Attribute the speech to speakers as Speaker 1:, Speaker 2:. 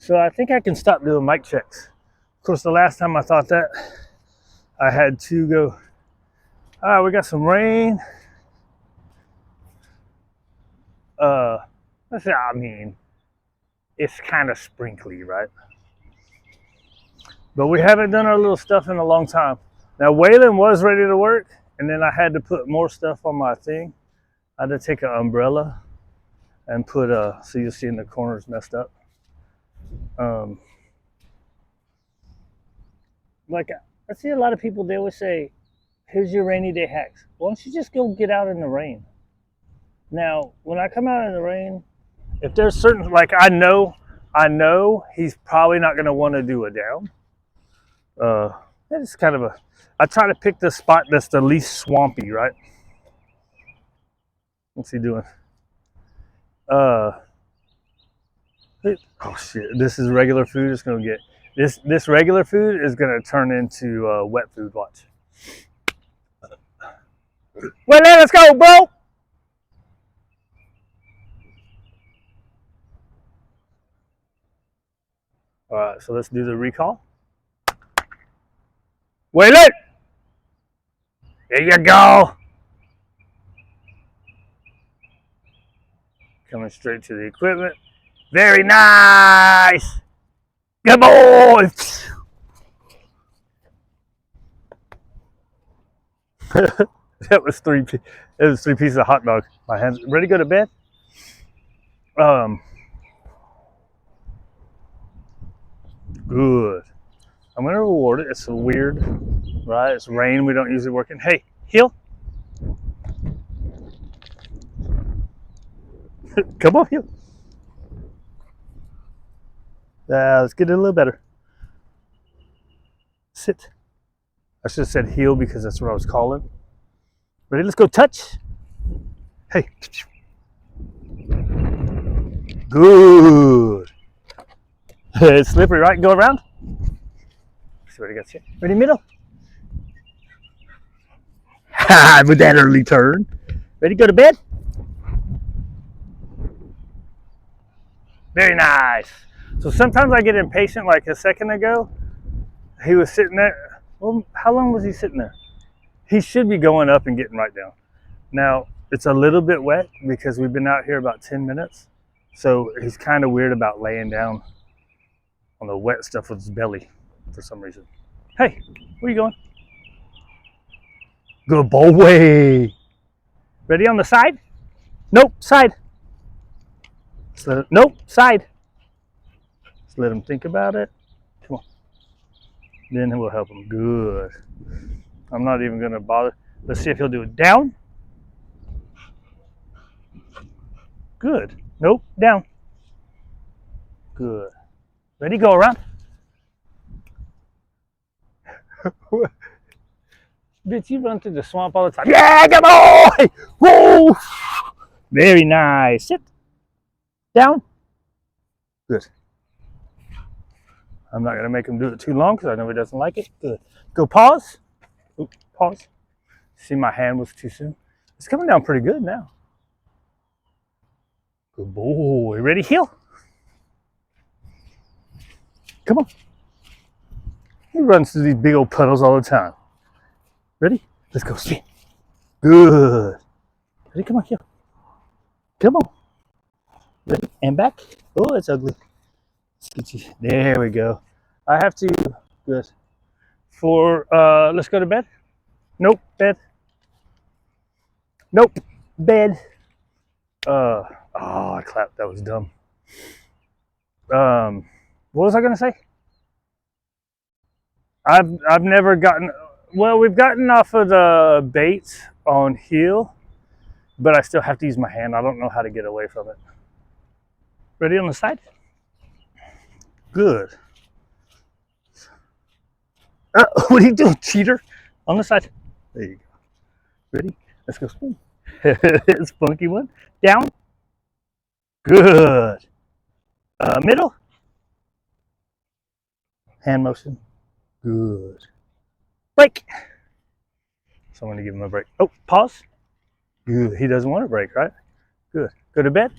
Speaker 1: So I think I can stop doing mic checks. Of course, the last time I thought that, I had to go, all right, we got some rain. I mean, it's kind of sprinkly, right? But we haven't done our little stuff in a long time. Now, Waylon was ready to work, and then I had to put more stuff on my thing. I had to take an umbrella and put so you'll see in the corners messed up. Like, I see a lot of people, they always say, here's your rainy day hacks. Why don't you just go get out in the rain? Now, when I come out in the rain, if there's certain, like I know he's probably not gonna want to do a down. It's kind of I try to pick the spot that's the least swampy, right? What's he doing? Oh shit, this is regular food. It's gonna get, this regular food is gonna turn into wet food, watch. Well, let's go, bro! All right, so let's do the recall. Waylon! There you go! Coming straight to the equipment. Very nice! Good boy! That was three pieces of hot dog. My hands ready to go to bed? Good. I'm gonna reward it. It's weird, right? It's rain. We don't usually work in. Hey, heel. Come on, heel. Let's get it a little better. Sit. I should have said heel because that's what I was calling. Ready? Let's go touch. Hey. Good. It's slippery, right? Go around. See what I got here. Ready, middle. With that early turn. Ready, go to bed. Very nice. So sometimes I get impatient. Like a second ago, he was sitting there. Well, how long was he sitting there? He should be going up and getting right down. Now, it's a little bit wet because we've been out here about 10 minutes. So he's kind of weird about laying down on the wet stuff with his belly for some reason. Hey, where you going? Good boy. Ready on the side? Nope, side. Nope, side. Just let him think about it. Come on. Then we'll help him. Good. I'm not even going to bother. Let's see if he'll do it. Down. Good. Nope, down. Good. Ready, go around. Bitch, you run through the swamp all the time. Yeah, good boy! Woo! Very nice. Sit. Down. Good. I'm not going to make him do it too long because I know he doesn't like it. Good. Go pause. Ooh, pause. See, my hand was too soon. It's coming down pretty good now. Good boy. Ready, heel. Come on. He runs through these big old puddles all the time. Ready? Let's go spin. Good. Ready? Come on, heel. Come on. Ready? And back. Oh, it's ugly. Let's get you. There we go. I have to. Good. For let's go to bed. Nope. Bed. Nope. Bed. Oh, I clapped. That was dumb. What was I gonna say? I've never gotten. Well, we've gotten off of the baits on heel, but I still have to use my hand. I don't know how to get away from it. Ready on the side? Good. What are you doing, cheater? On the side. There you go. Ready? Let's go swim. Spunky one. Down. Good. Middle. Hand motion. Good. Break. So I'm going to give him a break. Oh, pause. Good. He doesn't want to break, right? Good. Go to bed.